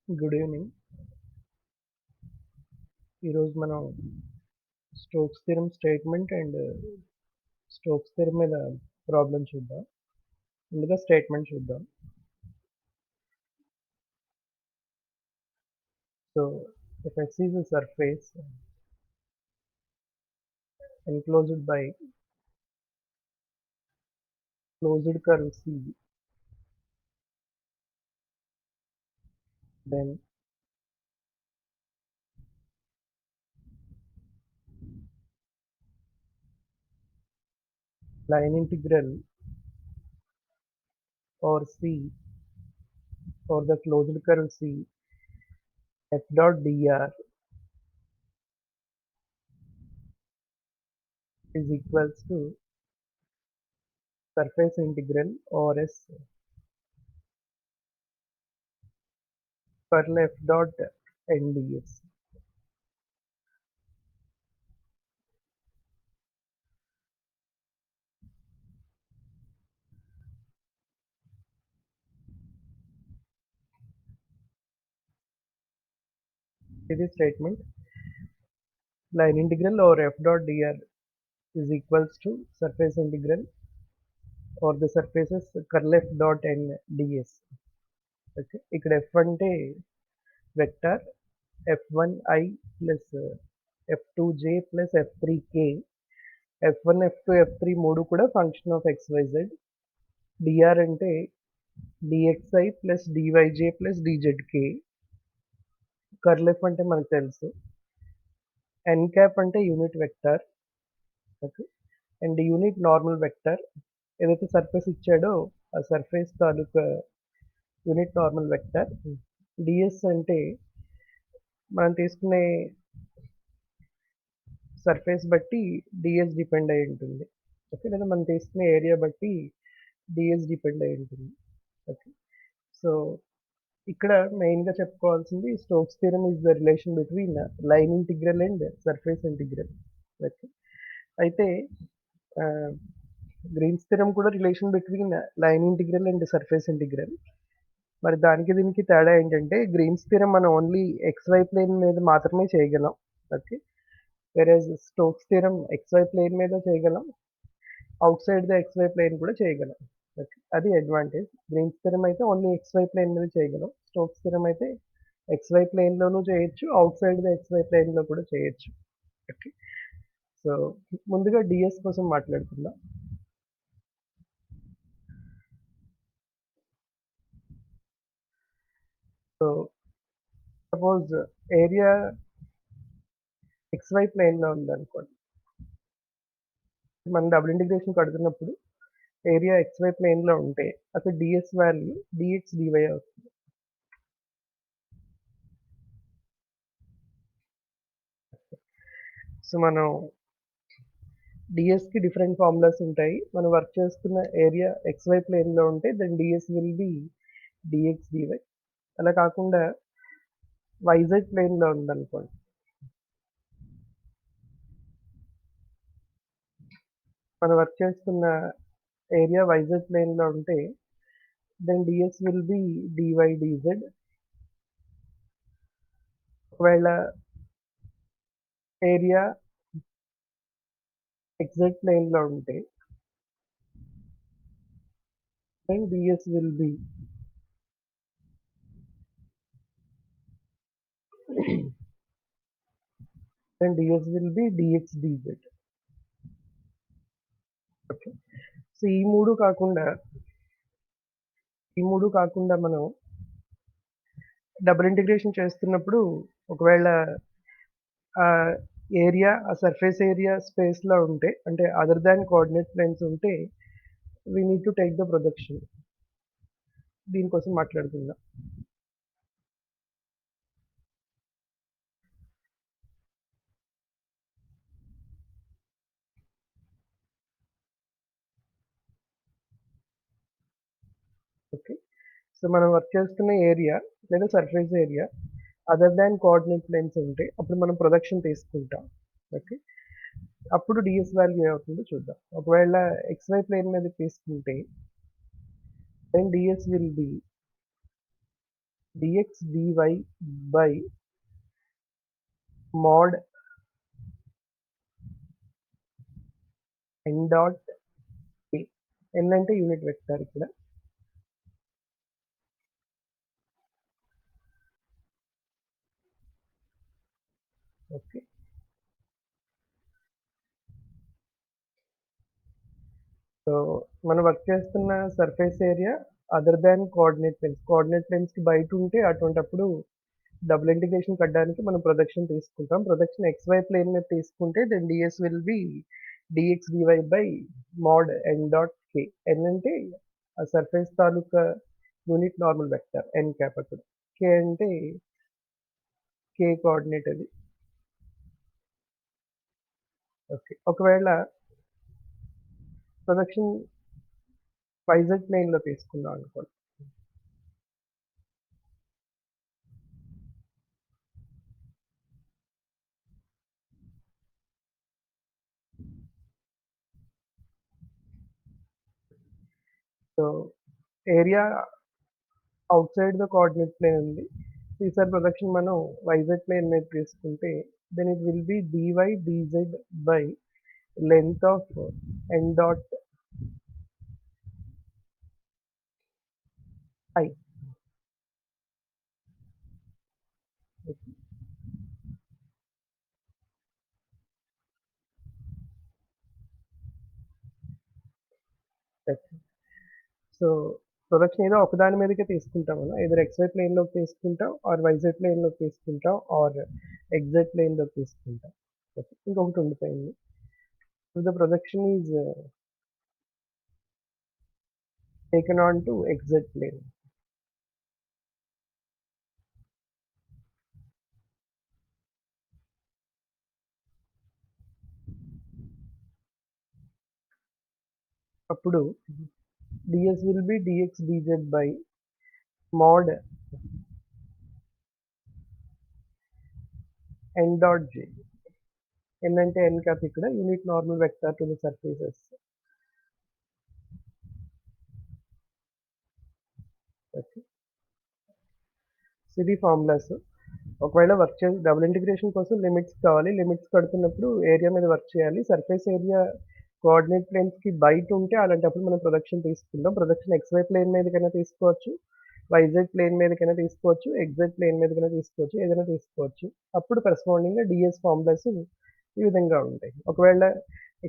Good evening. ఈరోజు మనం Stokes theorem statement and Stokes థియరమ్ మీద ప్రాబ్లం చూద్దాం. ముందుగా స్టేట్మెంట్ చూద్దాం. So if X is a surface enclosed by closed curve C, then line integral or C for the closed curve C f dot dr is equals to surface integral or S curl f dot n ds. This statement line integral or f dot dr is equals to surface integral or the surfaces curl f dot n ds. Okay. ఇక్కడ f అంటే vector f1i plus f2j plus f3k, f1 f2 f3 మూడు కూడా function of xyz. dr అంటే dxi plus dyj plus dzk. Curl f అంటే మనకు తెలుసు. n cap అంటే unit vector. Okay. And unit normal vector ఏదైతే సర్ఫేస్ ఇచ్చాడో ఆ సర్ఫేస్ తాలూకా యూనిట్ నార్మల్ వెక్టర్. ds అంటే మనం తీసుకునే సర్ఫేస్ బట్టి ds డిపెండ్ అయి ఉంటుంది. ఓకే. లేదా మనం తీసుకునే ఏరియా బట్టి ds డిపెండ్ అయి ఉంటుంది. ఓకే. సో ఇక్కడ మెయిన్గా చెప్పుకోవాల్సింది Stokes theorem is the relation between line integral and surface integral. Okay. అయితే గ్రీన్స్ థియరమ్ కూడా relation between line integral and surface integral. మరి దానికి దీనికి తేడా ఏంటంటే గ్రీన్స్ థియరమ్ మనం ఓన్లీ xy ప్లేన్ మీద మాత్రమే చేయగలం. ఓకే. వెరాజ్ స్టోక్స్ థియరమ్ xy ప్లేన్ మీద చేయగలం, outside the xy plane కూడా చేయగలం. ఓకే. అది అడ్వాంటేజ్. గ్రీన్స్ థియరమ్ అయితే ఓన్లీ xy ప్లేన్ మీద చేయగలం. స్టోక్స్ థియరమ్ అయితే xy ప్లేన్లోనూ చేయొచ్చు, అవుట్ సైడ్ ద xy ప్లేన్లో కూడా చేయొచ్చు. ఓకే. సో ముందుగా డిఎస్ కోసం మాట్లాడుకుందాం. సో సపోజ్ ఏరియా xy ప్లేన్లో ఉందనుకోండి. మనం డబుల్ ఇంటిగ్రేషన్ కడుతున్నప్పుడు ఏరియా xy ప్లేన్లో ఉంటే అక్కడ డిఎస్ వాల్యూ dx dy అవుతుంది. సో మనం డిఎస్కి డిఫరెంట్ ఫార్ములాస్ ఉంటాయి. మనం వర్క్ చేస్తున్న ఏరియా xy ప్లేన్లో ఉంటే then ds will be dx dy. అలా కాకుండా yz ప్లేన్లో ఉందనుకోండి, మనం వర్క్ చేస్తున్న ఏరియా yz ప్లేన్లో ఉంటే then ds will be dy dz. ఒకవేళ ఏరియా xz ప్లేన్లో ఉంటే then ds will be dx dz. Okay. So ఈ మూడు కాకుండా మనం డబుల్ ఇంటిగ్రేషన్ చేస్తున్నప్పుడు ఒకవేళ ఆ ఏరియా ఆ సర్ఫేస్ ఏరియా స్పేస్లో ఉంటే అంటే అదర్ దాన్ కోఆర్డినేట్ ప్లేన్స్ ఉంటే we need to take the projection. దీనికోసం మాట్లాడుకుందాం. ఓకే. సో మనం వర్క్ చేస్తున్న ఏరియా లేదా surface area other than coordinate planes ఉంటే అప్పుడు మనం ప్రొజెక్షన్ తీసుకుంటాం. ఓకే. అప్పుడు డిఎస్ వాల్యూ ఏమవుతుందో చూద్దాం. ఒకవేళ xy ప్లేన్ మీద తీసుకుంటే then ds will be dx dy by mod n dot k. n అంటే యూనిట్ వెక్టర్ ఇక్కడ. ఓకే. సో మనం వర్క్ చేస్తున్న surface area other than coordinate planes. Coordinate ప్లేన్స్‌కి బయట ఉంటే అటువంటప్పుడు డబుల్ ఇంటిగ్రేషన్ కట్టడానికి మనం ప్రొజెక్షన్ తీసుకుంటాం. ప్రొజెక్షన్ xy ప్లేన్ మీద తీసుకుంటే then ds will be dx dy by mod n dot k. n అంటే ఆ సర్ఫేస్ తాలూకా unit normal vector n cap అక్కడ. k అంటే k కోఆర్డినేట్ అది. ఓకే. ఒకవేళ ప్రొజెక్షన్ yz ప్లేన్‌లో తీసుకున్నాం అనుకోండి. So area outside the coordinate plane ఉంది. ఈసారి ప్రొజెక్షన్ మనం yz ప్లేన్ మీద తీసుకుంటే then it will be dy dz by length of n dot i. So projection ఏదో ఒకదాని మీదకే తీసుకుంటాం మనం. ఎయిదర్ xy ప్లేన్‌లోకి తీసుకుంటాం ఆర్ yz ప్లేన్‌లోకి తీసుకుంటాం ఆర్ xz ప్లేన్‌లోకి తీసుకుంటాం. ఓకే. ఇంకొకటి ఉండిపోయింది. If the projection is taken on to xz plane. అప్పుడు ds will be dx dz by mod n dot j. n అంటే n క్యాప్ ఇక్కడ unit normal vector to the surfaces. Okay. ఇది formulas. ఒకవేళ work చేసి double integration కోసం limits కావాలి. Limits కడుతున్నప్పుడు area మీద work చేయాలి. సర్ఫేస్ ఏరియా కోఆర్డినేట్ ప్లేన్స్‌కి బయట ఉంటే అలాంటప్పుడు మనం ప్రొజెక్షన్ తీసుకుంటాం. ప్రొజెక్షన్ xy ప్లేన్ మీదకైనా తీసుకోవచ్చు. yz ప్లేన్ మీదకైనా తీసుకోవచ్చు. xz ప్లేన్ మీదకైనా తీసుకోవచ్చు. ఏదైనా తీసుకోవచ్చు. అప్పుడు కరెస్పాండింగ్‌గా ds ఫార్ములాస్ ఈ విధంగా ఉంటాయి. ఒకవేళ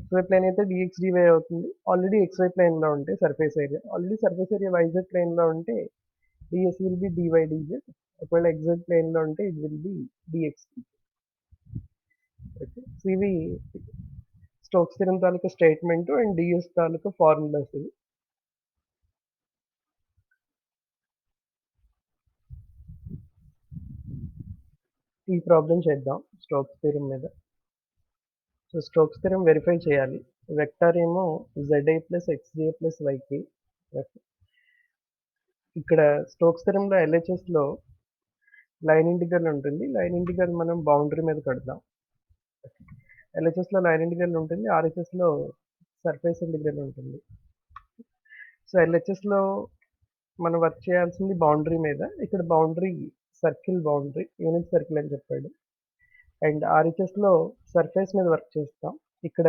xy ప్లేన్ అయితే dx dy అవుతుంది. ఆల్రెడీ xy ప్లేన్‌లో ఉంటే surface area. Already surface area yz ప్లేన్‌లో ఉంటే ds will be dy dz. ఒకవేళ xz ప్లేన్‌లో ఉంటే it will be dx. Okay. So ఇవి స్టోక్స్ థియరమ్ తాలూకా స్టేట్మెంట్ అండ్ ds తాలూకా ఫార్ములాస్ ఇవి. ఈ ప్రాబ్లం చేద్దాం స్టోక్స్ థియరమ్ మీద. సో స్టోక్స్ థియరమ్ వెరిఫై చేయాలి. వెక్టర్ ఏమో zi plus xj plus yk. ఇక్కడ స్టోక్స్ థియరమ్‌లో LHSలో లైన్ ఇంటిగ్రల్ ఉంటుంది. లైన్ ఇంటిగ్రల్ మనం బౌండరీ మీద కడతాం. LHSలో లైన్ ఇంటిగ్రల్ ఉంటుంది. RHSలో సర్ఫేస్ ఇంటిగ్రల్ ఉంటుంది. సో LHSలో మనం వర్క్ చేయాల్సింది బౌండరీ మీద. ఇక్కడ boundary circle boundary unit circle అని చెప్పాడు. అండ్ RHSలో సర్ఫేస్ మీద వర్క్ చేస్తాం. ఇక్కడ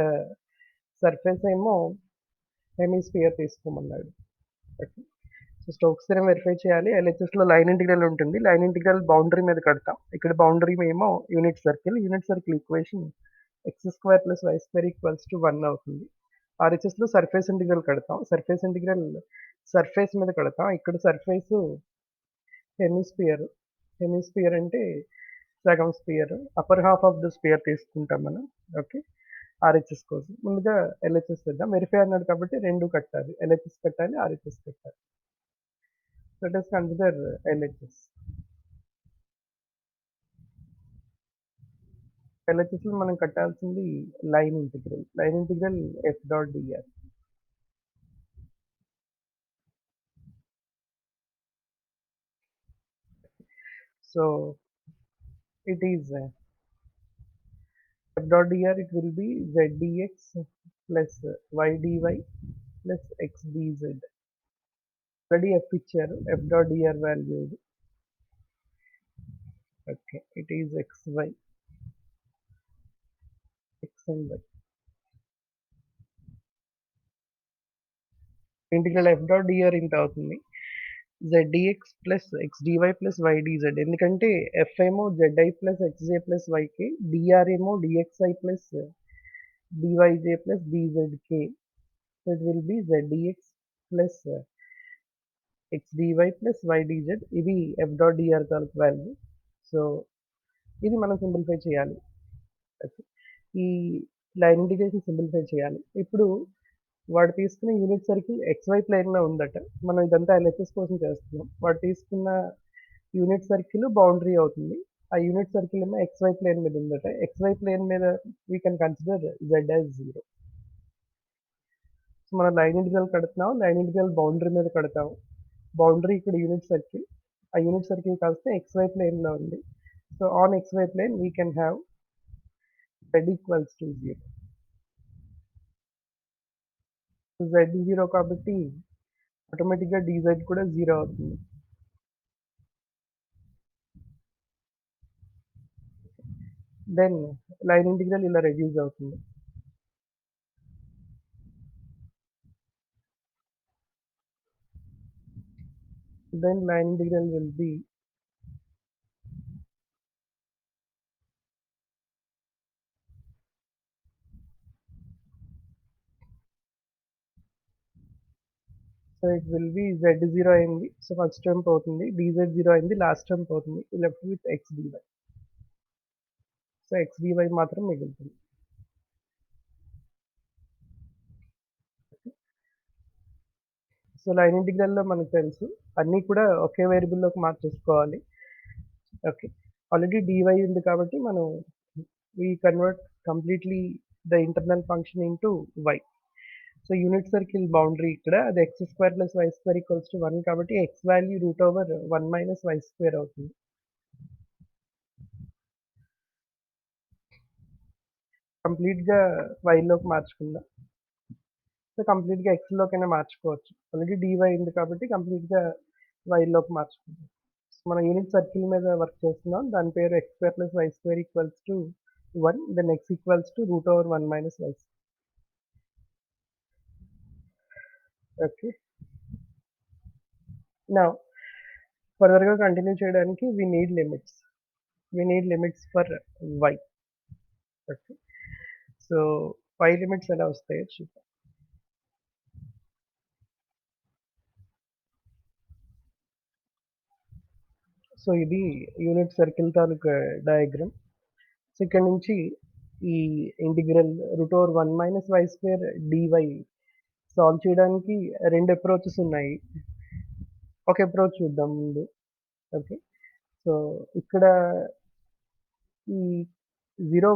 సర్ఫేస్ ఏమో హెమిస్ఫియర్ తీసుకోమన్నాడు. Okay. So Stokes theorem verify చేయాలి. LHSలో లైన్ ఇంటిగ్రల్ ఉంటుంది. లైన్ ఇంటిగ్రల్ బౌండరీ మీద కడతాం. ఇక్కడ బౌండరీ ఏమో unit circle. Unit circle equation x² plus y² equals to 1 అవుతుంది. RHSలో సర్ఫేస్ ఇంటిగ్రల్ కడతాం. సర్ఫేస్ ఇంటిగ్రల్ సర్ఫేస్ మీద కడతాం. ఇక్కడ సర్ఫేస్ హెమిస్ఫియర్. హెమిస్ఫియర్ అంటే సగం sphere. Upper half of the sphere తీసుకుంటాం మనం. ఓకే. RHS కోసం. ముందుగా LHS చేద్దాం. వెరిఫై అన్నాడు కాబట్టి 2 కట్టాలి. LHS కట్టాలి, RHS కట్టాలి. Let us consider LHS. LHSలో మనం కట్టాల్సింది line integral. Line integral f dot dr. So it is f dot dr, it will be z dx plus y dy plus x dz. Already f ఇచ్చారు. f dot dr value ఇది. Okay, it is xy, x and y. Integral f dot dr ఇంత అవుతుంది. zdx plus xdy plus ydz, ఎందుకంటే f ఏమో zi plus xj plus yk, dr ఏమో dxi plus dyj plus dzk. So it will B zdx plus xdy plus ydz. ఇది f dot dr తాలూకు value. So ఇది మనం simplify చేయాలి. ఈ line integration simplify చేయాలి. ఇప్పుడు వాడు తీసుకున్న యూనిట్ సర్కిల్ xy ప్లేన్లో ఉందట. మనం ఇదంతా LHS కోసం చేస్తున్నాం. వాడు తీసుకున్న యూనిట్ సర్కిల్ బౌండరీ అవుతుంది. ఆ యూనిట్ సర్కిల్ ఏమో xy ప్లేన్ మీద ఉందట. xy ప్లేన్ మీద we can consider z as 0. So మనం లైన్ ఇంటిగ్రల్ కడుతున్నాం, లైన్ ఇంటిగ్రల్ బౌండరీ మీద కడతాము. బౌండరీ ఇక్కడ యూనిట్ సర్కిల్, ఆ యూనిట్ సర్కిల్ కలిస్తే xy ప్లేన్లో ఉంది. So on xy plane we can have z equals to 0. z 0 కాబట్టి ఆటోమేటిక్గా dz కూడా 0 అవుతుంది. దెన్ లైన్ ఇంటిగ్రల్ ఇలా రెడ్యూస్ అవుతుంది. Then line integral will be so it will be z0 అయింది. సో ఫస్ట్ టర్మ్ పోతుంది, dz0 అయింది, లాస్ట్ టర్మ్ పోతుంది, left with xdy. So xdy మాత్రం మిగులుతుంది. సో లైన్ ఇంటిగ్రల్లో మనకు తెలుసు అన్నీ కూడా ఒకే వేరియబుల్లోకి మార్చేసుకోవాలి. ఓకే, ఆల్రెడీ dy ఉంది కాబట్టి మనం we convert completely the internal function into y. So unit circle boundary ఇక్కడ అది x² plus y² equals to 1 కాబట్టి x వాల్యూ √1 మైనస్ y² అవుతుంది. కంప్లీట్గా వైలోకి మార్చుకుందాం. సో కంప్లీట్గా ఎక్స్లోకైనా మార్చుకోవచ్చు. ఆల్రెడీ dy ఉంది కాబట్టి కంప్లీట్గా వైలోకి మార్చుకుందాం. సో మనం యూనిట్ సర్కిల్ మీద వర్క్ చేస్తున్నాం, దాని పేరు x² plus y² equals to 1, then x equals to √1 minus y. Okay, నా ఫర్దర్గా కంటిన్యూ చేయడానికి we need limits for y. Okay, so y limits ఎలా వస్తాయో చూద్దాం. సో ఇది యూనిట్ సర్కిల్ తాలూకు డయాగ్రామ్. సో ఇక్కడ నుంచి ఈ integral √1 minus y² dy solve చేయడానికి రెండు అప్రోచెస్ ఉన్నాయి. ఒక అప్రోచ్ చూద్దాం ముందు. ఓకే, సో ఇక్కడ ఈ 0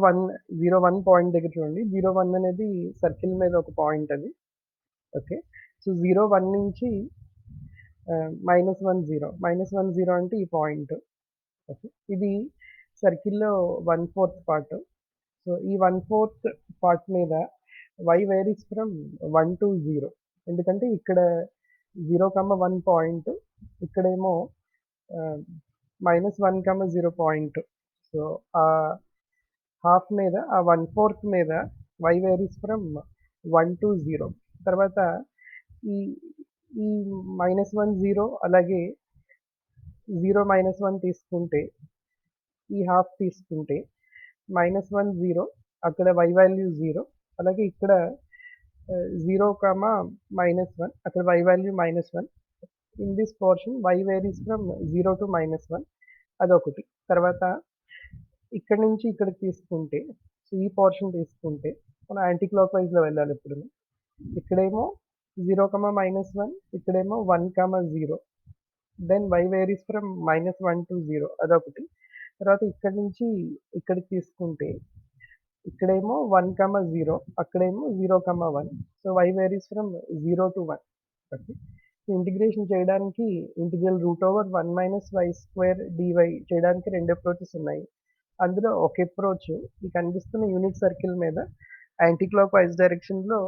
1 పాయింట్ దగ్గర చూడండి, 0 1 అనేది సర్కిల్ మీద ఒక పాయింట్ అది. ఓకే, సో 0 1 నుంచి -1 0 అంటే ఈ పాయింట్. ఓకే, ఇది సర్కిల్లో 1/4 పార్ట్. సో ఈ 1/4 పార్ట్ మీద y వేరీస్ ఫ్రమ్ 1 to 0, ఎందుకంటే ఇక్కడ 0, 1 పాయింట్, ఇక్కడేమో -1, 0 పాయింట్. సో ఆ హాఫ్ మీద, ఆ 1/4 మీద y వేరీస్ ఫ్రమ్ 1 to 0. తర్వాత ఈ ఈ -1 0 అలాగే 0 -1 తీసుకుంటే, ఈ హాఫ్ తీసుకుంటే -1 0, అక్కడ y వాల్యూ 0, అలాగే ఇక్కడ 0, -1, అక్కడ y value -1. In this portion y varies from 0 to -1, అదొకటి. తర్వాత ఇక్కడ నుంచి ఇక్కడికి తీసుకుంటే, సో ఈ పోర్షన్ తీసుకుంటే మనం యాంటీ క్లాక్ వైజ్లో వెళ్ళాలి. ఇప్పుడు ఇక్కడేమో 0, -1, ఇక్కడేమో 1, 0, then y varies from -1 to 0, అదొకటి. తర్వాత ఇక్కడ నుంచి ఇక్కడికి తీసుకుంటే ఇక్కడేమో 1, 0, అక్కడేమో 0, 1. So y varies from 0 to 1. Okay, integration చేయడానికి ఇంటిగ్రల్ √1 మైనస్ y² dy చేయడానికి రెండు అప్రోచెస్ ఉన్నాయి. అందులో ఒక అప్రోచ్ ఈ కనిపిస్తున్న యూనిట్ సర్కిల్ మీద యాంటీ క్లాక్ వైజ్ డైరెక్షన్లో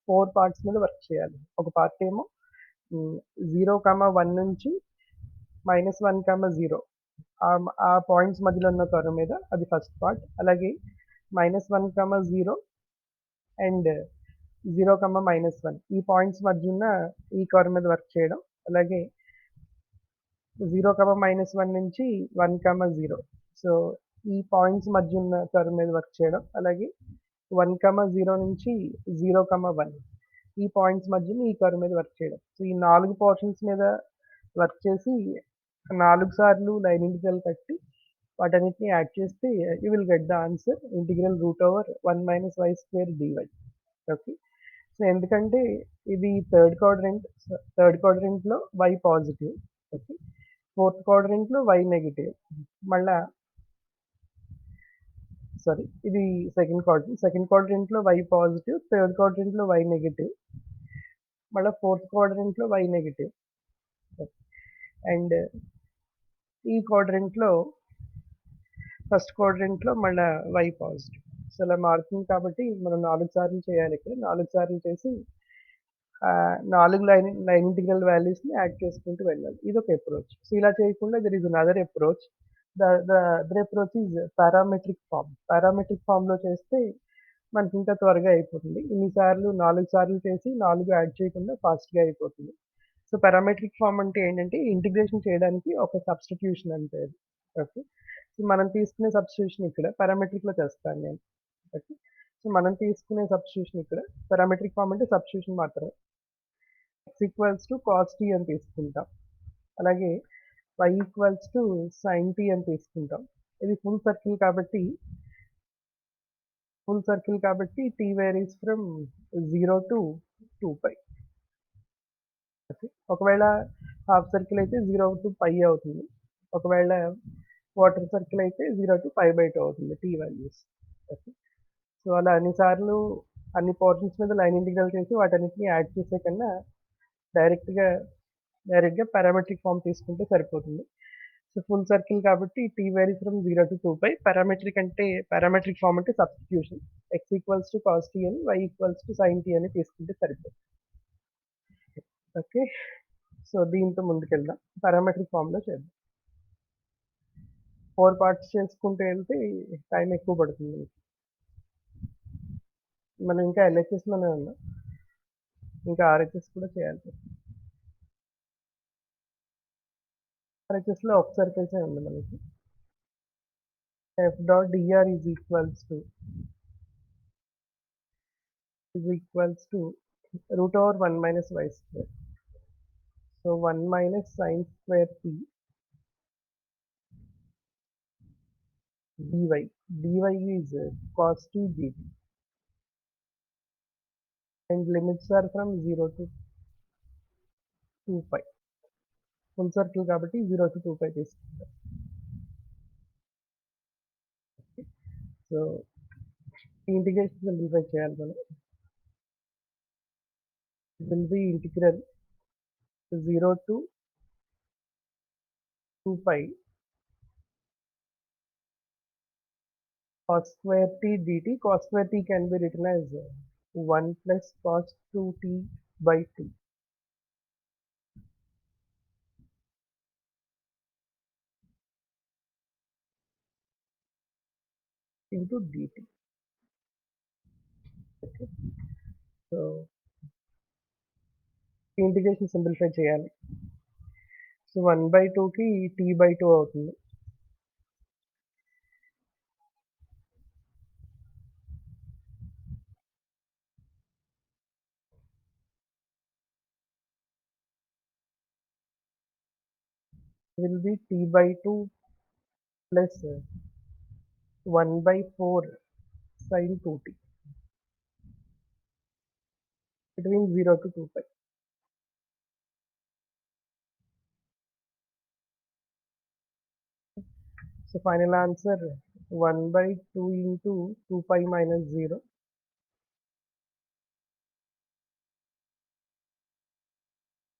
4 పార్ట్స్ మీద వర్క్ చేయాలి. ఒక పార్ట్ ఏమో 0, 1 నుంచి -1, 0 ఆ పాయింట్స్ మధ్యలో ఉన్న కర్వ్ మీద అది ఫస్ట్ పార్ట్. అలాగే -1, 0 అండ్ 0, -1 ఈ పాయింట్స్ మధ్య ఉన్న ఈ కర్వ్ మీద వర్క్ చేయడం. అలాగే 0, -1 నుంచి 1, 0 సో ఈ పాయింట్స్ మధ్య ఉన్న కర్వ్ మీద వర్క్ చేయడం. అలాగే 1, 0 నుంచి 0, 1 ఈ పాయింట్స్ మధ్యన ఈ కర్వ్ మీద వర్క్ చేయడం. సో ఈ 4 పోర్షన్స్ మీద వర్క్ చేసి 4 సార్లు లైన్ ఇంటిగ్రల్ కట్టి వాటన్నిటిని యాడ్ చేస్తే you will get the answer integral √1 - y² dy. Okay. So ఎందుకంటే ఇది థర్డ్ క్వాడ్రంట్లో y పాజిటివ్. ఓకే. ఫోర్త్ క్వాడ్రంట్లో y నెగటివ్. మళ్ళా సారీ ఇది సెకండ్ క్వాడ్రంట్లో y పాజిటివ్, థర్డ్ క్వాడ్రంట్లో y నెగటివ్, మళ్ళీ ఫోర్త్ క్వాడ్రంట్లో y నెగటివ్ అండ్ ఈ క్వాడ్రంట్లో ఫస్ట్ క్వాడ్రంట్లో మళ్ళీ y పాజిటివ్. సో ఇలా మారుతుంది కాబట్టి మనం 4 సార్లు చేయాలి. ఇక్కడ 4 సార్లు చేసి 4 లైన్ ఇంటిగ్రల్ వాల్యూస్ని యాడ్ చేసుకుంటూ వెళ్ళాలి. ఇది ఒక అప్రోచ్. సో ఇలా చేయకుండా there is another approach. The other approach is parametric form. పారామెట్రిక్ ఫామ్లో చేస్తే మనకి ఇంకా త్వరగా అయిపోతుంది. 4 సార్లు చేసి 4 యాడ్ చేయకుండా ఫాస్ట్గా అయిపోతుంది. సో పారామెట్రిక్ ఫామ్ అంటే ఏంటంటే ఇంటిగ్రేషన్ చేయడానికి ఒక సబ్స్టిట్యూషన్ అంటే అది. ఓకే. సో మనం తీసుకునే సబ్స్టిట్యూషన్ ఇక్కడ పారామెట్రిక్లో చేస్తాను నేను. ఓకే. సో మనం తీసుకునే సబ్స్టిట్యూషన్ ఇక్కడ పారామెట్రిక్ ఫామ్ అంటే సబ్స్టిట్యూషన్ మాత్రమే. x = cos t అని తీసుకుంటాం. అలాగే y = sin t అని తీసుకుంటాం. ఇది ఫుల్ సర్కిల్ కాబట్టి t varies from 0 to 2π. Okay. ఒకవేళ హాఫ్ సర్కిల్ అయితే 0 to π అవుతుంది. ఒకవేళ క్వార్టర్ సర్కిల్ అయితే 0 to π/2 అవుతుంది t వాల్యూస్. ఓకే. సో అలా అన్ని పోర్షన్స్ మీద లైన్ ఇంటిగ్రల్ చేసి వాటన్నిటిని యాడ్ చేసే కన్నా డైరెక్ట్గా పారామెట్రిక్ ఫామ్ తీసుకుంటే సరిపోతుంది. సో ఫుల్ సర్కిల్ కాబట్టి t varies from 0 to 2π. Parametric form అంటే సబ్స్టిట్యూషన్. x = cos t అని, y = sin t అని తీసుకుంటే సరిపోతుంది. ఓకే. సో దీంతో ముందుకెళ్దాం. పారామెట్రిక్ ఫామ్లో చేద్దాం. 4 పార్ట్స్ చేసుకుంటూ వెళ్తే టైం ఎక్కువ పడుతుంది మనకి. మనం ఇంకా LHSలోనే ఉన్నాం. ఇంకా RHS కూడా చేయాలి. RHSలో ఒక సర్కిల్సే ఉంది మనకి. f.dr is equals to √1 - y². So 1 - sin² t dy. dy is cos t dt. And limits are from 0 to 2π. Full circle కాబట్టి 0 to 2π తీసుకుంటాం. సో ఈ ఇంటిగ్రేషన్ సింప్లిఫై చేయాలి మనం. It will be integral 0 to 2π cos² t dt. Cos² t can be written as 1 plus cos 2t/2 into dt. Okay. So integration simplify చేయాలి. So 1/2కి t/2 అవుతుంది. will be t/2 plus 1/4 sin 2t between 0 to 2π. So final answer 1/2 into 2π minus 0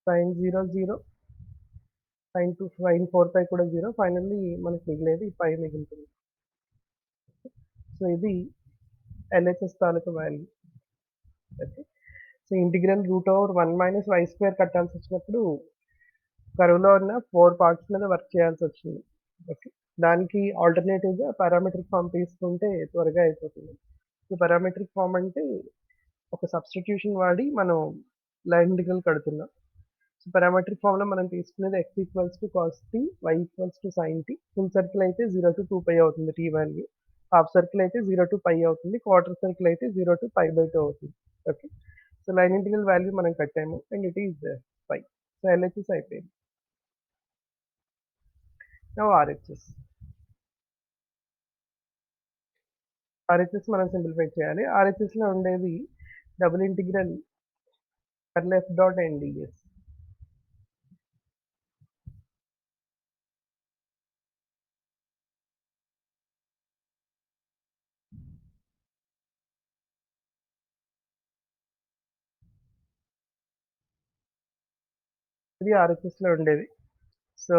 sin 0 0 sin 4π కూడా 0. Finally మనకి మిగిలేది పై మిగులుతుంది. So ఇది LHS తాలూకా value. Okay. So integral √1 - y² కట్టాల్సి వచ్చినప్పుడు కర్వ్లో ఉన్న 4 పార్ట్స్ మీద వర్క్ చేయాల్సి వచ్చింది. ఓకే. దానికి ఆల్టర్‌నేటివ్‌గా పారామెట్రిక్ ఫార్మ్ తీసుకుంటే త్వరగా అయిపోతుంది. సో, పారామెట్రిక్ ఫార్మ్ అంటే ఒక సబ్స్టిట్యూషన్ వాడి మనం లైన్ ఇంటిగ్రల్ కడుతున్నాం. సో, పారామెట్రిక్ ఫార్మ్‌లో మనం తీసుకునేది x equals to cos t, y equals to sin t. Full circle అయితే 0-2π అవుతుంది t వాల్యూ. హాఫ్ సర్కిల్ అయితే 0-π అవుతుంది. క్వార్టర్ సర్కిల్ అయితే 0-π/2 అవుతుంది. Okay. So, line integral value మనం కట్టాము and it is π. So, LHS అయిపోయింది. Now RHS. RHS మనం సింప్లిఫై చేయాలి. RHS‌లో ఉండేది double integral curl F dot and ds. ఇది RHS‌లో ఉండేది. సో,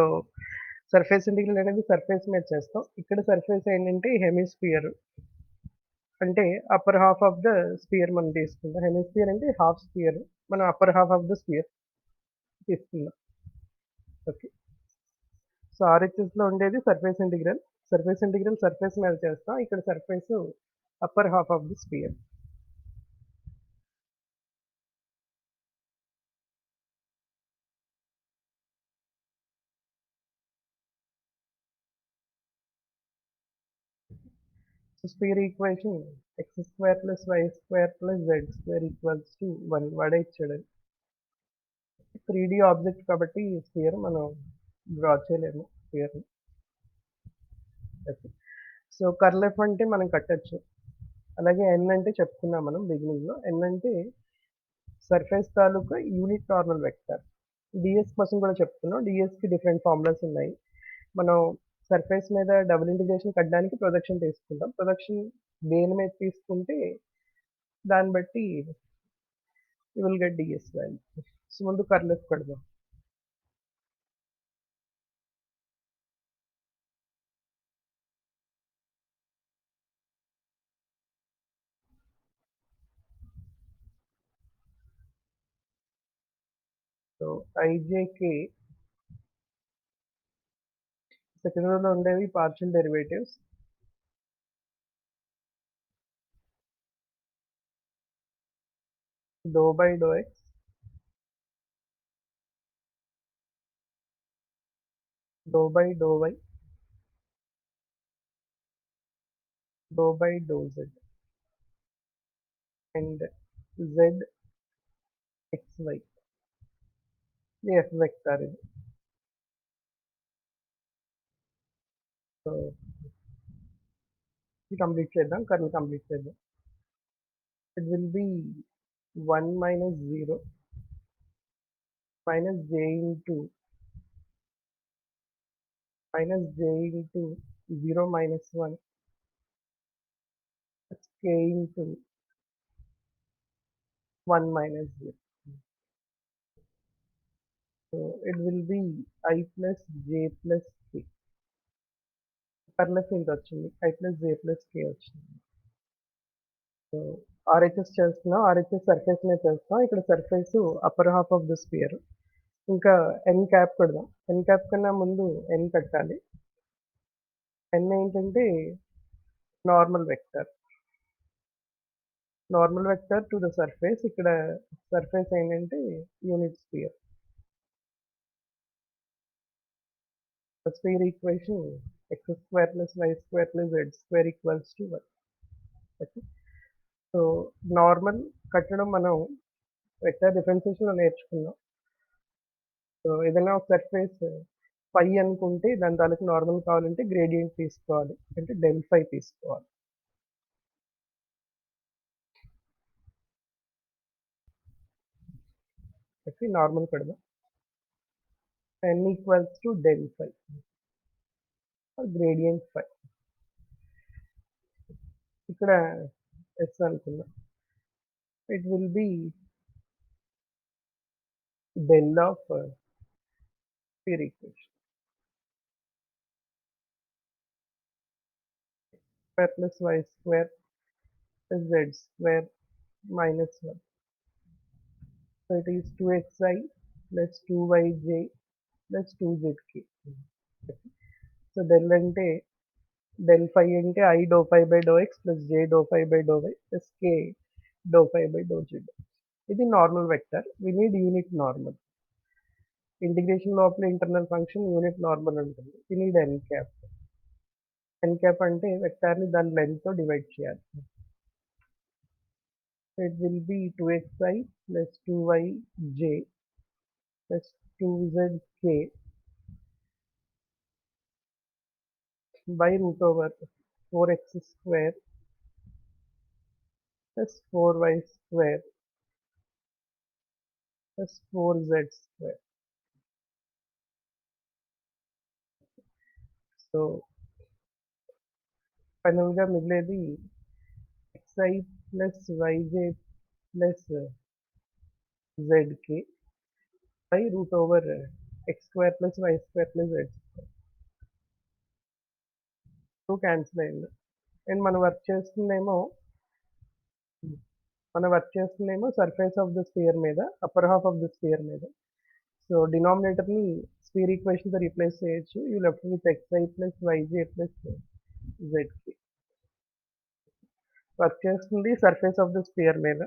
సర్ఫేస్ ఇంటిగ్రల్ అనేది సర్ఫేస్ మీద చేస్తాం. ఇక్కడ సర్ఫేస్ ఏంటంటే హెమిస్ఫియర్. అంటే upper half of the sphere మనం తీసుకుందాం. హెమిస్ఫియర్ అంటే హాఫ్ స్పియర్. మనం upper half of the sphere తీసుకుందాం. ఓకే. సో, RHS‌లో ఉండేది surface integral. Surface integral surface మీద చేస్తాం. ఇక్కడ surface upper half of the sphere. So, sphere equation x² + y² + z² = 1 వాడే ఇచ్చాడు. 3D ఆబ్జెక్ట్ కాబట్టి స్పియర్ మనం డ్రా చేయలేము స్పియర్‌ని. ఓకే. సో, కర్ల్ F అంటే మనం కట్టొచ్చు. అలాగే n అంటే చెప్పుకున్నాం మనం బిగినింగ్‌లో. n అంటే సర్ఫేస్ తాలూకా యూనిట్ నార్మల్ వెక్టర్. ds కోసం కూడా చెప్పుకున్నాం. dsకి డిఫరెంట్ ఫార్ములాస్ ఉన్నాయి. మనం సర్ఫేస్ మీద డబుల్ ఇంటిగ్రేషన్ కట్టడానికి ప్రొజెక్షన్ తీసుకుంటాం. ప్రొజెక్షన్ దేని మీద తీసుకుంటే దాన్ని బట్టి you will get ds value. So, ముందు కర్ల్ F కడదాం. సో, ijk సెకండ్ రోలో ఉండేవి partial derivatives. ∂x ∂y ∂z and z xy. ఇది F వెక్టర్ ఇది. సో, ఇది కంప్లీట్ చేద్దాం. కర్ల్ కంప్లీట్ చేద్దాం. It will B 1 minus 0 minus j into minus j into 0 minus 1 plus k into 1 minus 0. So it will be I plus j plus k. Curl F ఇంత వచ్చింది. I plus j plus k వచ్చింది. So RHS చేస్తున్నాం. RHS surface మీద చేస్తాం. ఇక్కడ surface upper half of the sphere. ఇంకా n cap పెడదాం. n cap కన్నా ముందు n కట్టాలి. n ఏంటంటే normal vector. Normal vector to the surface. ఇక్కడ సర్ఫేస్ ఏంటంటే unit sphere. Sphere equation x² + y² + z² = 1. Okay. So normal కట్టడం మనం వెక్టర్ డిఫరెన్షియేషన్‌లో నేర్చుకున్నాం. సో ఏదైనా ఒక సర్ఫేస్ ఫై అనుకుంటే దాని తాలూకు నార్మల్ కావాలంటే గ్రేడియంట్ తీసుకోవాలి. అంటే ∇φ తీసుకోవాలి. ఓకే. నార్మల్ పెడదాం. n = ∇φ gradient phi. ఇక్కడ s అనుకుందాం. It will be del of sphere equation. x² + y² + z² -1. So it is 2xi plus 2yj plus 2zk. So del అంటే డెల్ ఫై అంటే i doh phi by doh x plus j doh phi by doh y plus k doh phi by doh z. ఇది normal vector. We need unit normal. Integration లోపల internal function unit normal ఉంటుంది. We need n cap. N cap అంటే వెక్టార్ని దాని length తో divide చేయాలి. It will be 2xi ప్లస్ 2yj ప్లస్ 2zk by root over 4x square plus 4y square plus 4z square. So ఫైనల్గా మిగిలేది xi ప్లస్ yj ప్లస్ zk by root over x square plus y square plus z square. Two cancel అయింది. And మనం work చేస్తుందేమో surface of the sphere మీద, upper half of the sphere మీద. So డినామినేటర్ని స్పియర్ ఈక్వేషన్తో రీప్లేస్ చేయొచ్చు. యూ లెఫ్ట్ విత్ xi ప్లస్ yj ప్లస్ zk. వర్క్ చేస్తుంది సర్ఫేస్ ఆఫ్ ద స్పియర్ మీద.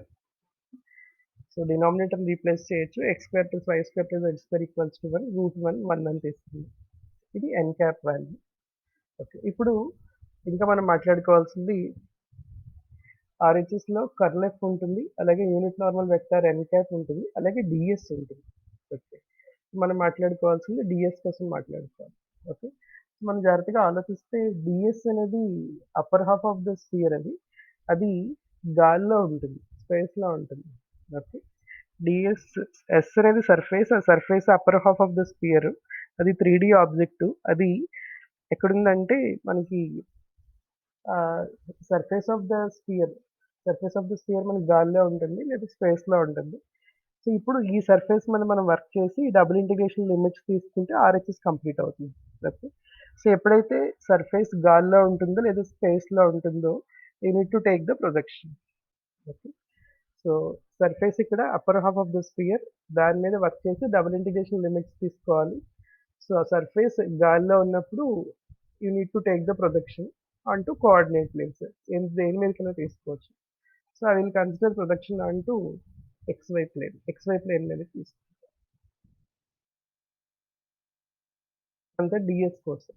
సో డినామినేటర్ రీప్లేస్ చేయొచ్చు. X square plus y square plus z square equals to 1, √1 అని తీస్తుంది. ఇది ఎన్ క్యాప్ వాల్యూ. ఓకే, ఇప్పుడు ఇంకా మనం మాట్లాడుకోవాల్సింది ఆర్హెచ్ఎస్లో కర్ల్ ఎఫ్ ఉంటుంది, అలాగే యూనిట్ నార్మల్ వెక్టార్ ఎన్ క్యాప్ ఉంటుంది, అలాగే డిఎస్ ఉంటుంది. ఓకే, మనం మాట్లాడుకోవాల్సింది డిఎస్ కోసం మాట్లాడుకోవాలి. ఓకే, మనం జాగ్రత్తగా ఆలోచిస్తే డిఎస్ అనేది upper half of the spear. అది గాల్లో ఉంటుంది, స్పేస్లో ఉంటుంది. ఓకే, డిఎస్ ఎస్ అనేది సర్ఫేస్, ఆ surface upper half of the spear. అది 3D ఆబ్జెక్ట్. అది ఎక్కడుందంటే మనకి సర్ఫేస్ ఆఫ్ ద స్పియర్ మనకి గాల్లో ఉంటుంది లేదా స్పేస్లో ఉంటుంది. సో ఇప్పుడు ఈ సర్ఫేస్ మీద మనం వర్క్ చేసి డబుల్ ఇంటిగ్రేషన్ లిమిట్స్ తీసుకుంటే ఆర్హెచ్ఎస్ కంప్లీట్ అవుతుంది. ఓకే, సో ఎప్పుడైతే సర్ఫేస్ గాల్లో ఉంటుందో లేదా స్పేస్లో ఉంటుందో you need to take the projection. Okay, so surface ఇక్కడ upper half of the sphere, దాని మీద వర్క్ చేసి డబుల్ ఇంటిగ్రేషన్ లిమిట్స్ తీసుకోవాలి. సో ఆ సర్ఫేస్ గాల్లో ఉన్నప్పుడు you need to take the projection అంటూ కోఆర్డినేట్ ప్లేన్స్ దేని మీదకైనా తీసుకోవచ్చు. So I will consider projection అంటూ XY ప్లేన్ మీద తీసుకుంటాం. అంతే డిఎస్ కోసం.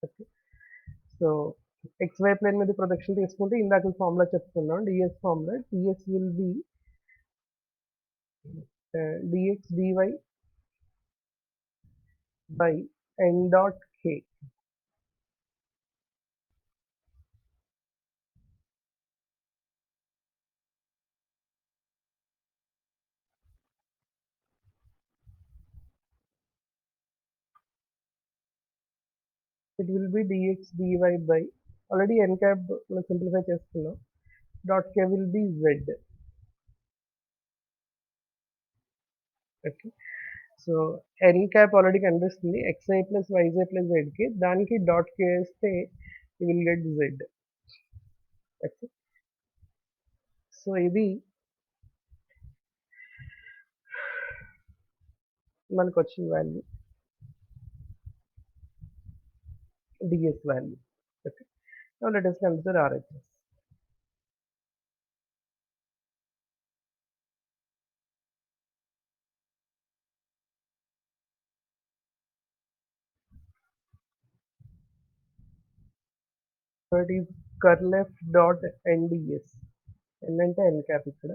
ఓకే, సో XY ప్లేన్ మీద ప్రొజెక్షన్ తీసుకుంటే ఇందాక ఫార్ములా చెప్పుకున్నాం, ds formula. Ds will be dx dy by n dot k. It will be dx dy by already n cap మనం సింప్లిఫై చేసుకున్నాం. Dot k will be z. Okay, so n cap already కనిపిస్తుంది, xi ప్లస్ yj ప్లస్ zk. దానికి dot k వేస్తే you will get z. Okay, so ఇది మనకు వచ్చిన value ds value. Okay, now let us consider RHS. So it is curl f dot nds. n అంటే n cap ఇక్కడ.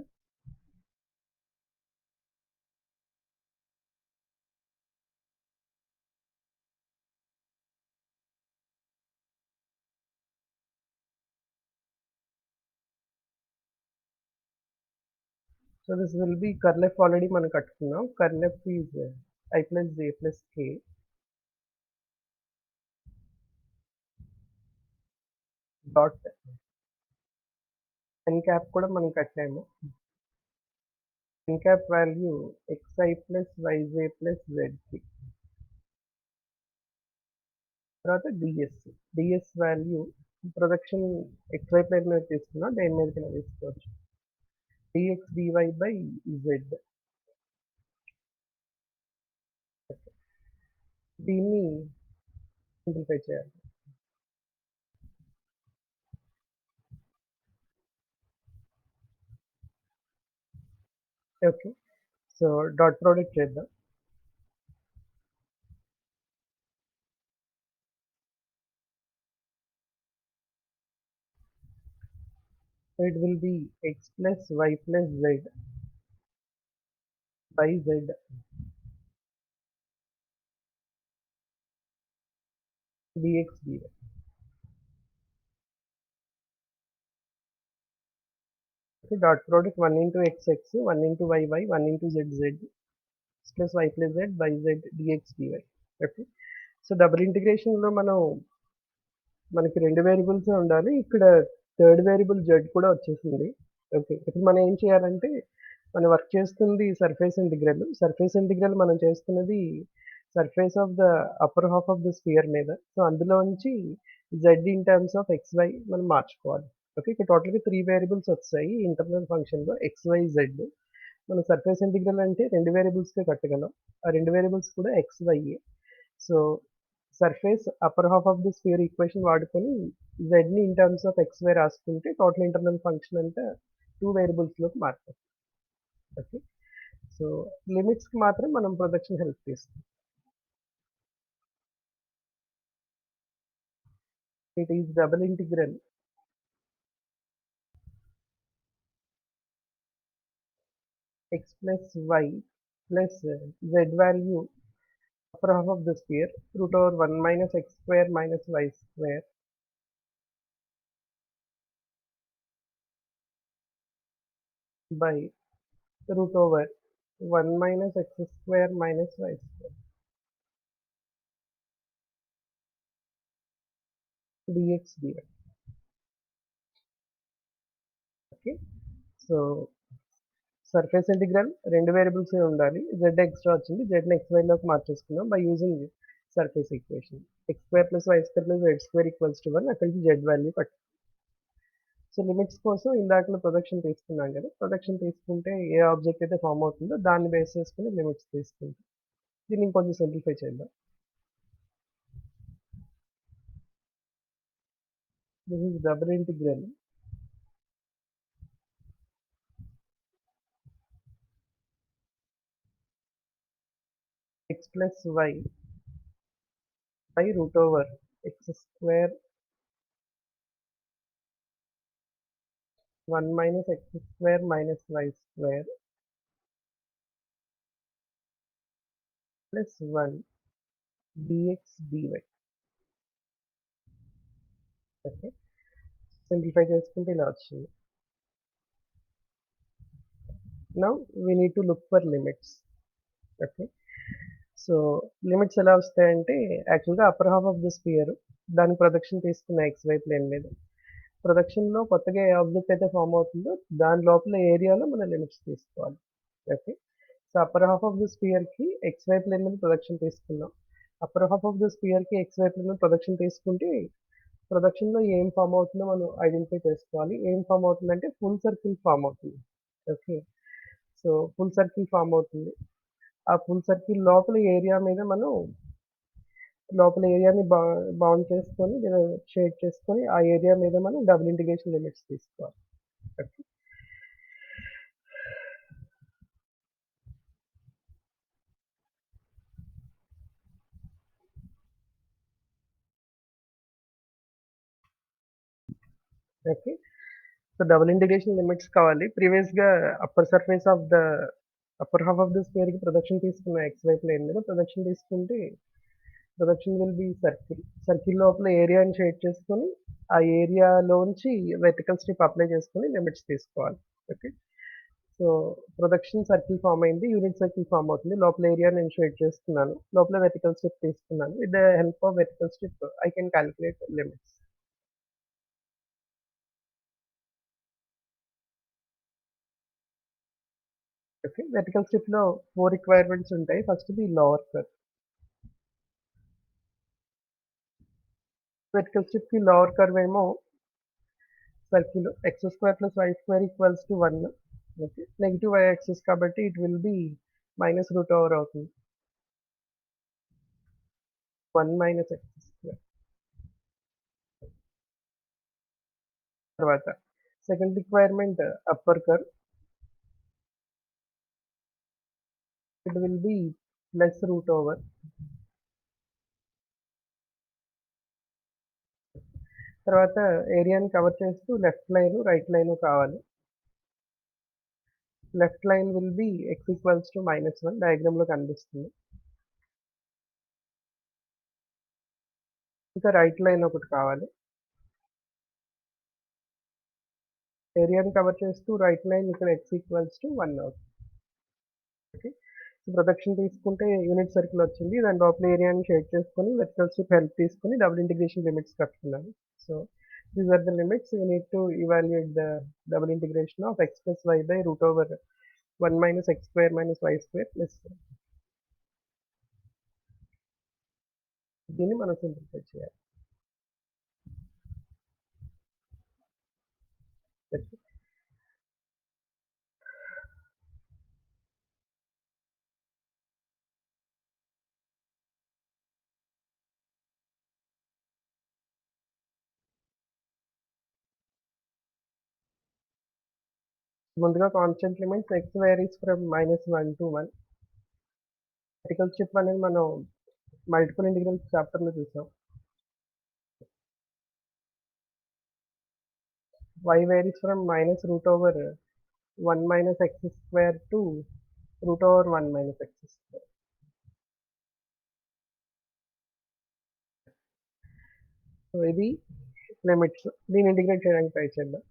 So this will be curl f already మనం కట్టుకున్నాం. Curl f is I plus j plus k dot n cap కూడా మనం కట్టాము. n cap value xi plus yj plus zk. తర్వాత ds value projection xy plane మీద తీసుకున్నా దేని మీదకైనా తీసుకోవచ్చు. dx dy by z. దీన్ని సింప్లిఫై చేయాలి. ఓకే, సో డాట్ ప్రోడక్ట్ చేద్దాం. So it will be x plus y plus z by z dx dy. Okay, dot product 1 into x x, 1 into y y, 1 into z z plus y plus z by z dx dy. Okay, so double ఇంటిగ్రేషన్లో మనకి రెండు variables ఉండాలి. ఇక్కడ third variable Z కూడా వచ్చేసింది. Okay, ఇప్పుడు మనం ఏం చేయాలంటే మనం వర్క్ చేస్తుంది సర్ఫేస్ ఇంటిగ్రల్ మనం చేస్తున్నది surface of the upper half of the sphere మీద. సో అందులోంచి Z in terms of xy మనం మార్చుకోవాలి. ఓకే, ఇక్కడ టోటల్గా 3 వేరియబుల్స్ వచ్చాయి ఇంటర్నల్ ఫంక్షన్లో xy z. మనం సర్ఫేస్ ఇంటిగ్రల్ అంటే రెండు వేరియబుల్స్కే కట్టగలం. ఆ రెండు వేరియబుల్స్ కూడా xy. So surface upper half of the spear equation వాడుకొని జెడ్ని ఇన్ టర్మ్స్ ఆఫ్ xy రాసుకుంటే టోటల్ ఇంటర్నల్ ఫంక్షన్ అంతా 2 వేరియబుల్స్లోకి మారుతుంది. ఓకే, సో లిమిట్స్కి మాత్రం మనం ప్రొజెక్షన్ హెల్ప్ చేస్తుంది. It is double integral x plus y plus z value upper half of the sphere root over 1 minus x square minus y square by root over 1 minus x square minus y square dx dy. Okay, so surface integral రెండు variables ఉండాలి. Z extra వచ్చింది, జెడ్ని xyలోకి మార్చేసుకున్నాం by using surface equation. x square plus y square plus z square equals to 1. అక్కడి నుంచి z value cut. So limits కోసం ఇందాకలో ప్రొజెక్షన్ తీసుకున్నాం కదా, ప్రొజెక్షన్ తీసుకుంటే ఏ ఆబ్జెక్ట్ అయితే ఫామ్ అవుతుందో దాన్ని బేస్ చేసుకుని లిమిట్స్ తీసుకుంటాం. దీన్ని ఇంకొంచెం సింప్లిఫై చేద్దాం. This is double integral x plus y by root over x square 1 minus x square minus y square plus 1 dx dy. Okay, simplify చేసుకుంటే ఇలా వచ్చింది. Now we need to look for limits. Okay, so limits ఎలా వస్తాయంటే యాక్చువల్గా upper half of the sphere దాని projection తీసుకున్న xy plane మీద. ప్రొజెక్షన్లో కొత్తగా ఏ ఆబ్జెక్ట్ అయితే ఫామ్ అవుతుందో దాని లోపల ఏరియాలో మనం లిమిట్స్ తీసుకోవాలి. Okay, so upper half of the స్పియర్కి xy ప్లేన్ మీద ప్రొజెక్షన్ తీసుకున్నాం. అప్పర్ హాఫ్ ఆఫ్ ద స్పియర్కి xy ప్లేన్ మీద ప్రొజెక్షన్ తీసుకుంటే ప్రొజెక్షన్లో ఏం ఫామ్ అవుతుందో మనం ఐడెంటిఫై చేసుకోవాలి. ఏం ఫామ్ అవుతుందంటే ఫుల్ సర్కిల్ ఫామ్ అవుతుంది. Okay, so full circle form అవుతుంది. ఆ ఫుల్ సర్కిల్ లోపల ఏరియా మీద మనం లోపల ఏరియాని బౌండ్ చేసుకొని షేడ్ చేసుకొని ఆ ఏరియా మీద మనం డబుల్ ఇంటిగ్రేషన్ లిమిట్స్ తీసుకోవాలి. Okay, okay, so double integration limits కావాలి. ప్రీవియస్గా upper surface of the upper half of the స్క్వేర్కి ప్రొజెక్షన్ తీసుకున్న xy ప్లేన్ మీద ప్రొజెక్షన్ తీసుకుంటే ప్రొజెక్షన్ విల్ బి సర్కిల్ లోపల ఏరియాని షేడ్ చేసుకొని ఆ ఏరియాలోంచి వెర్టికల్ స్ట్రిప్ అప్లై చేసుకొని లిమిట్స్ తీసుకోవాలి. Okay, so projection circle form అయింది, యూనిట్ సర్కిల్ ఫామ్ అవుతుంది. లోపల ఏరియా నేను షేడ్ చేస్తున్నాను, లోపల వెర్టికల్ స్ట్రిప్ తీసుకున్నాను. With the help of vertical strip I can calculate limits. Okay, vertical స్ట్రిప్లో 4 రిక్వైర్మెంట్స్ ఉంటాయి. First the lower cut. Vertical strip కి లోవర్ కర్వ్ ఏమో circle x² + y² = 1. Okay, negative y axis కాబట్టి it will be -√ఓవర్ అవుతుంది. 1 - x². తర్వాత second requirement upper curve, it will be +√ఓవర్. తర్వాత ఏరియాని కవర్ చేస్తూ లెఫ్ట్ లైన్ రైట్ లైన్ కావాలి. Left line will be x = -1 diagram లో కనిపిస్తుంది. ఇంకా రైట్ లైన్ ఒకటి కావాలి. ఏరియాని కవర్ చేస్తూ రైట్ లైన్ ఇక్కడ x = 1 అవుతుంది. ఓకే, ప్రొజెక్షన్ తీసుకుంటే యూనిట్ సర్కిల్ వచ్చింది. దాని లోపల ఏరియాని షేడ్ చేసుకొని వెర్టికల్ స్ట్రిప్ హెల్ప్ తీసుకొని డబుల్ ఇంటిగ్రేషన్ లిమిట్స్ కట్టుకున్నాను. So these are the limits. You need to evaluate the double integration of x plus y by √1 - x² - y² plus దీన్ని మనం సింప్లిఫై చేయాలి. ముందుగా constant limits x varies from -1 to 1. Vertical strip అనేది మనం multiple integrals చాప్టర్లో చూసాం. y varies from -√1 - x² to √1 - x². So ఇది limits. దీన్ని ఇంటిగ్రేట్ చేయడానికి ట్రై చేద్దాం.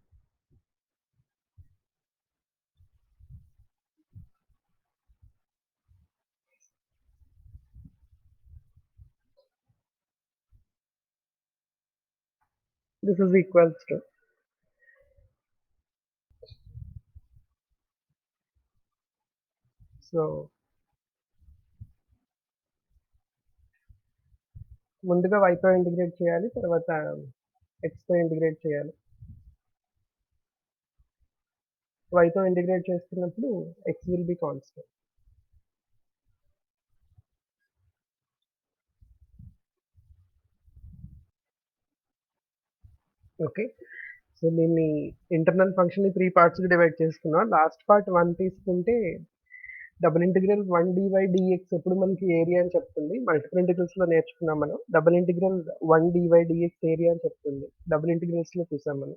This is equals to, so ముందుగా వైతో ఇంటిగ్రేట్ చేయాలి, తర్వాత ఎక్స్తో ఇంటిగ్రేట్ చేయాలి. వైతో ఇంటిగ్రేట్ చేస్తున్నప్పుడు X will be constant. Okay, so దీన్ని ఇంటర్నల్ ఫంక్షన్ని 3 పార్ట్స్కి డివైడ్ చేసుకున్నాం. లాస్ట్ పార్ట్ 1 తీసుకుంటే డబుల్ ఇంటిగ్రల్ 1 dy dx ఎప్పుడు మనకి ఏరియా అని చెప్తుంది. మల్టిపుల్ ఇంటిగ్రల్స్లో నేర్చుకున్నాం మనం. Double integral 1 dy dx area అని చెప్తుంది. డబుల్ ఇంటిగ్రల్స్లో చూసాం మనం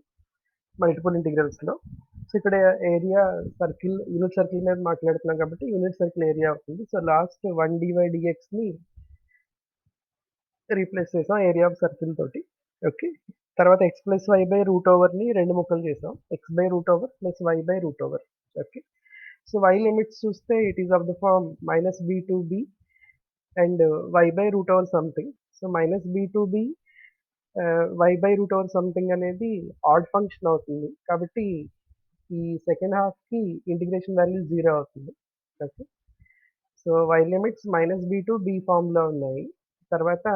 మల్టిపుల్ ఇంటిగ్రల్స్లో. సో ఇక్కడ ఏరియా సర్కిల్, యూనిట్ సర్కిల్ మీద మాట్లాడుతున్నాం కాబట్టి యూనిట్ సర్కిల్ ఏరియా అవుతుంది. సో లాస్ట్ 1 dy dxని రీప్లేస్ చేసాం ఏరియా ఆఫ్ సర్కిల్ తోటి. ఓకే, తర్వాత x + y √ఓవర్ని 2 ముక్కలు చేసాం. x/√ఓవర్ + y/√ఓవర్. ఓకే, సో y లిమిట్స్ చూస్తే it is of the form -b to b and y/√ఓవర్ something. So -b to b y/√ఓవర్ సంథింగ్ అనేది ఆడ్ ఫంక్షన్ అవుతుంది కాబట్టి ఈ సెకండ్ హాఫ్కి ఇంటిగ్రేషన్ వాల్యూ 0 అవుతుంది. Okay, so y limits -b to b ఫామ్లో ఉన్నాయి. తర్వాత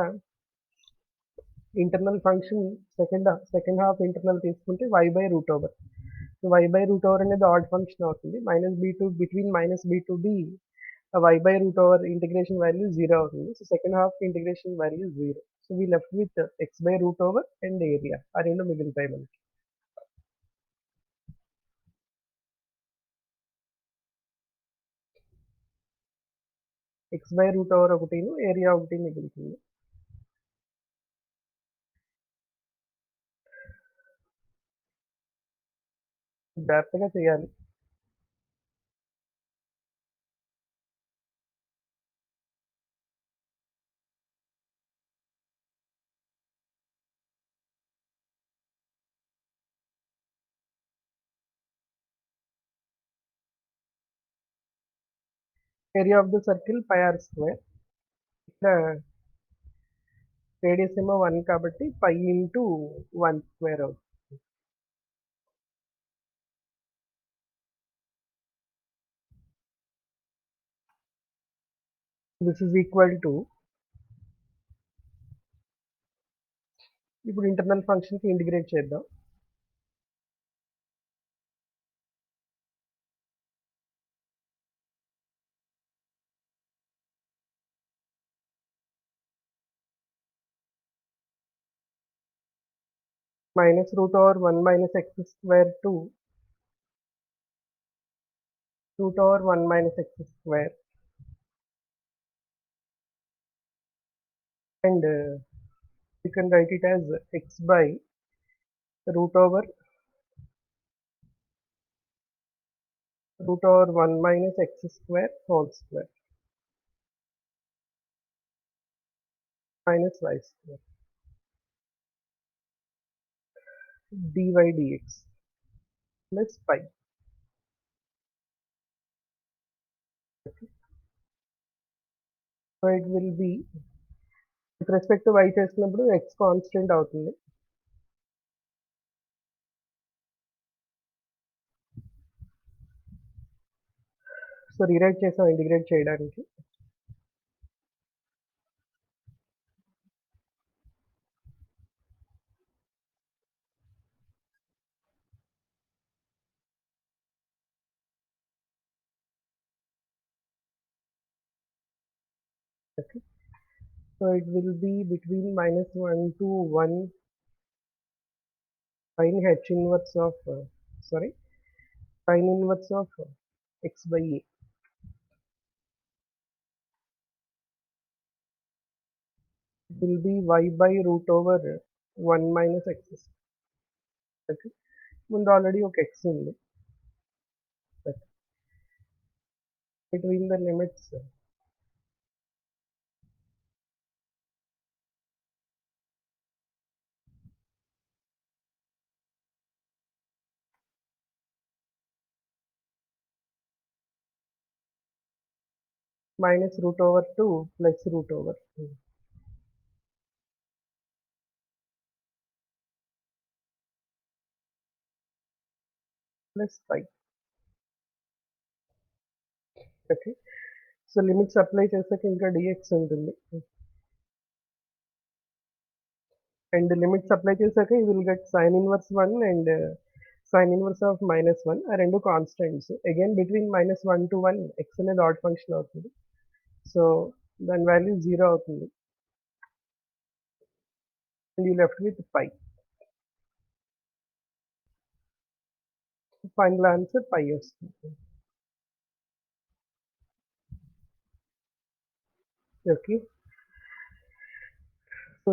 internal function second half internal తీసుకుంటే y/√ఓవర్. సో y/√ఓవర్ అనేది ఆడ్ ఫంక్షన్ అవుతుంది. బిట్వీన్ -b to b y/√ఓవర్ ఇంటిగ్రేషన్ వాల్యూ 0 అవుతుంది. So second half integration value 0. So we left with x/√ఓవర్ అండ్ ఏరియా, ఆ రెండు మిగులుతాయి మనకి. x/√ఓవర్ ఒకటి, ఏరియా ఒకటి మిగులుతుంది. జాగ్రత్తగా చేయాలి. Area of the circle πr². ఇక్కడ రేడియస్ ఏమో 1 కాబట్టి π × 1² అవుతుంది. దిస్ ఈజ్ ఈక్వల్ టు ఇప్పుడు ఇంటర్నల్ ఫంక్షన్కి ఇంటిగ్రేట్ చేద్దాం. Minus root over 1 minus X square to root over 1 minus x square, and you can write it as x by root over 1 minus x square whole square minus y square dy dx plus pi. Okay. So it will be with respect to y చేసినప్పుడు x constant అవుతుంది. So rewrite చేసాం integrate చేయడానికి. Okay. So it will be between minus 1 to 1 sin h inverse of sin inverse of x by a. It will be y by root over 1 minus x. Okay. ముందు already ఒక x ఉంది. Between the limits minus root over 2 plus root over 2 plus 5. Okay. So limits apply చేసాక ఇంకా dx ఉంటుంది. And limits apply చేశాక you will get sine inverse 1 and sine inverse of -1. ఆ రెండు constants. Again between -1 to 1 x అనేది odd function అవుతుంది. So దాని value 0 అవుతుంది. And you left with 5. Final answer 5 వస్తుంది. ఓకే. సో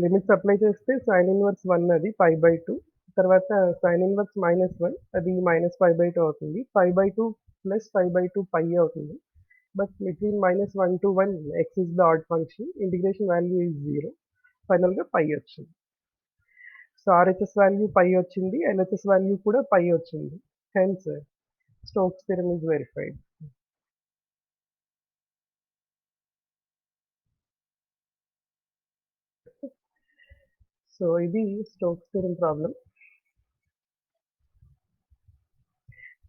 లిమిట్స్ అప్లై చేస్తే sine inverse 1 అది π/2, తర్వాత సైన్ ఇన్వర్స్ -1 అది -π/2 అవుతుంది. π/2 ప్లస్ π/2 π అవుతుంది. But between -1 to 1 x is the odd function. Integration value is 0. ఫైనల్గా π వచ్చింది. సో ఆర్హెచ్ఎస్ వాల్యూ π వచ్చింది, ఎల్హెచ్ఎస్ వాల్యూ కూడా π వచ్చింది. Hence Stokes theorem is verified. So ఇది Stokes theorem problem.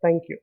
Thank you.